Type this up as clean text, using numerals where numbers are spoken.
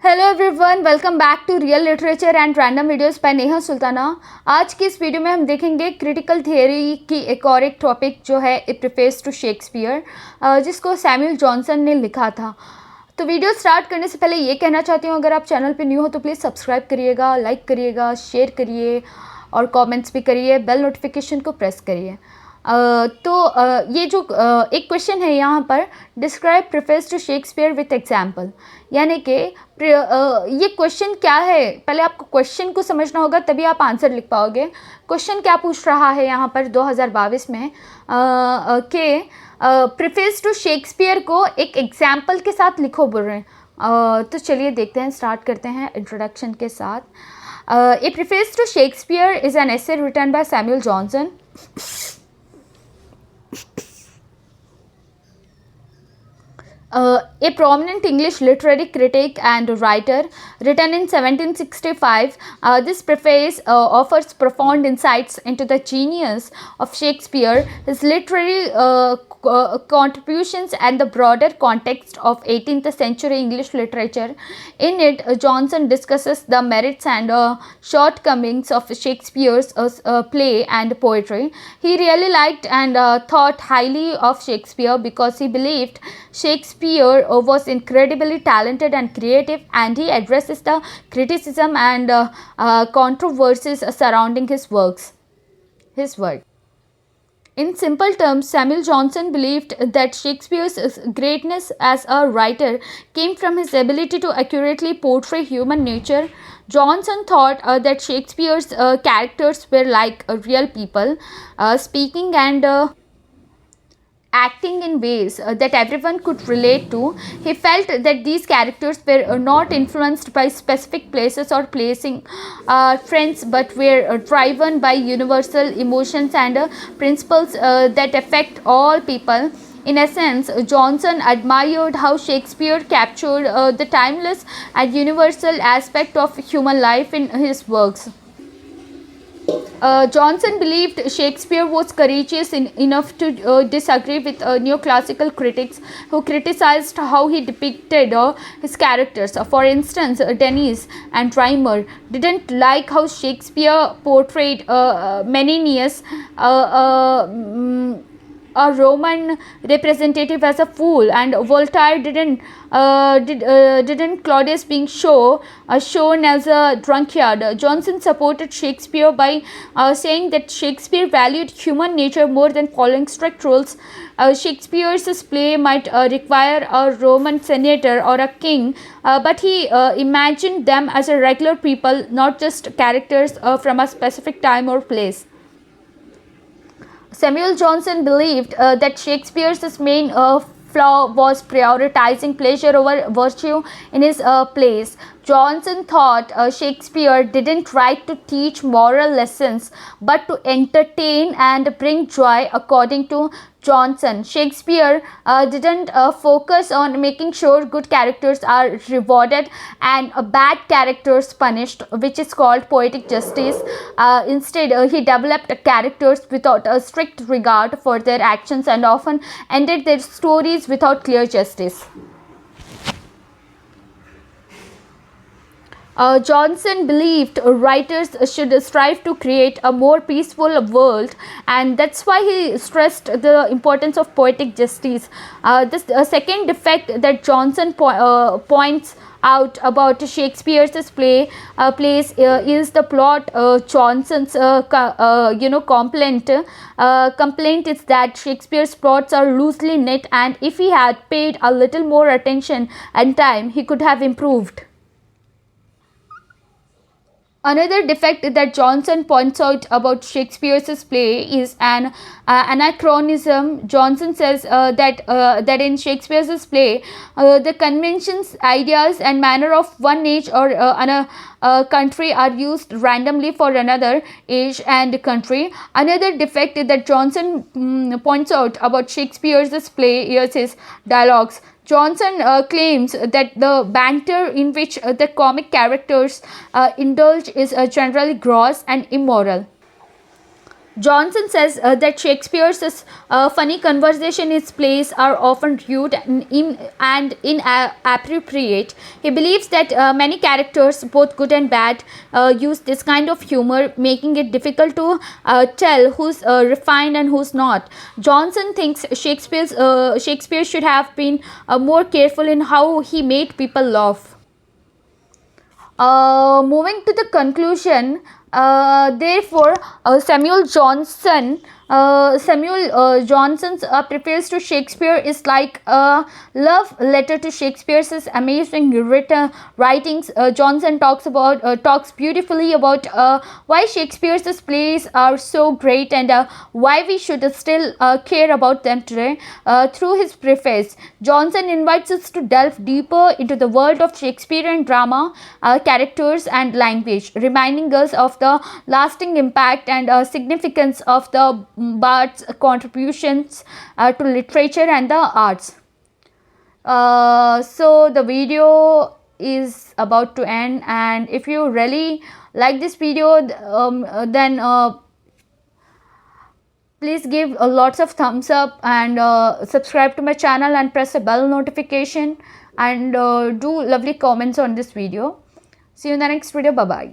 Hello everyone, welcome back to real literature and random videos by Neha Sultana. आज की इस video में हम देखेंगे क्रिटिकल थियरी की एक और एक टॉपिक जो है इट प्रिफेर्स टू शेक्सपियर, जिसको सैमुअल जॉनसन ने लिखा था। तो वीडियो स्टार्ट करने से पहले ये कहना चाहती हूँ, अगर आप चैनल पे न्यू हो तो प्लीज़ सब्सक्राइब करिएगा, लाइक करिएगा, शेयर करिए और कमेंट्स भी करिए, बेल नोटिफिकेशन को प्रेस करिए। ये जो एक क्वेश्चन है यहाँ पर, describe preface to Shakespeare with example, यानी कि ये क्वेश्चन क्या है, पहले आपको क्वेश्चन को समझना होगा तभी आप आंसर लिख पाओगे। क्वेश्चन क्या पूछ रहा है यहाँ पर 2022 में कि प्रिफेर्स टू शेक्सपियर को एक एग्जाम्पल के साथ लिखो बोल रहे हैं। तो चलिए देखते हैं, स्टार्ट करते हैं इंट्रोडक्शन के साथ। A preface to Shakespeare is an essay written by Samuel Johnson. A prominent English literary critic and writer, written in 1765, this preface offers profound insights into the genius of Shakespeare, his literary contributions, and the broader context of 18th century English literature. In it, Johnson discusses the merits and shortcomings of Shakespeare's play and poetry. He really liked and thought highly of Shakespeare because he believed Shakespeare was incredibly talented and creative, and he addresses the criticism and controversies surrounding his work. In simple terms, Samuel Johnson believed that Shakespeare's greatness as a writer came from his ability to accurately portray human nature. Johnson thought that Shakespeare's characters were like real people, speaking and acting in ways that everyone could relate to. He felt that these characters were not influenced by specific places or placing friends, but were driven by universal emotions and principles that affect all people. In essence, Johnson admired how Shakespeare captured the timeless and universal aspect of human life in his works. Johnson believed Shakespeare was courageous enough to disagree with neoclassical critics who criticized how he depicted his characters. For instance, Dennis and Reimer didn't like how Shakespeare portrayed Menenius, a Roman representative, as a fool, and Voltaire didn't Claudius being shown as a drunkard. Johnson supported Shakespeare by saying that Shakespeare valued human nature more than following strict rules. Shakespeare's play might require a Roman senator or a king, but he imagined them as a regular people, not just characters from a specific time or place. Samuel Johnson believed that Shakespeare's main flaw was prioritizing pleasure over virtue in his plays. Johnson thought Shakespeare didn't write to teach moral lessons but to entertain and bring joy. According to Johnson, Shakespeare didn't focus on making sure good characters are rewarded and bad characters punished, which is called poetic justice. Instead, he developed characters without a strict regard for their actions and often ended their stories without clear justice. Johnson believed writers should strive to create a more peaceful world, and that's why he stressed the importance of poetic justice. The second defect that Johnson points out about Shakespeare's plays is the plot. Johnson's complaint is that Shakespeare's plots are loosely knit, and if he had paid a little more attention and time, he could have improved. Another defect that Johnson points out about Shakespeare's play is an anachronism. Johnson says that in Shakespeare's play, the conventions, ideas, and manner of one age or country are used randomly for another age and country. Another defect that Johnson points out about Shakespeare's play is his dialogues. Johnson claims that the banter in which the comic characters indulge is generally gross and immoral. Johnson says that Shakespeare's funny conversation in his plays are often rude and inappropriate. He believes that many characters, both good and bad, use this kind of humor, making it difficult to tell who's refined and who's not. Johnson thinks Shakespeare should have been more careful in how he made people laugh. Moving to the conclusion, therefore, Samuel Johnson's preface to Shakespeare is like a love letter to Shakespeare's amazing writings. Johnson talks beautifully about why Shakespeare's plays are so great and why we should still care about them today. Through his preface, Johnson invites us to delve deeper into the world of Shakespearean drama, characters, and language, reminding us of the lasting impact and significance of the Bard's contributions to literature and the arts. So the video is about to end, and if you really like this video, then please give lots of thumbs up and subscribe to my channel and press the bell notification, and do lovely comments on this video. See you in the next video. Bye bye.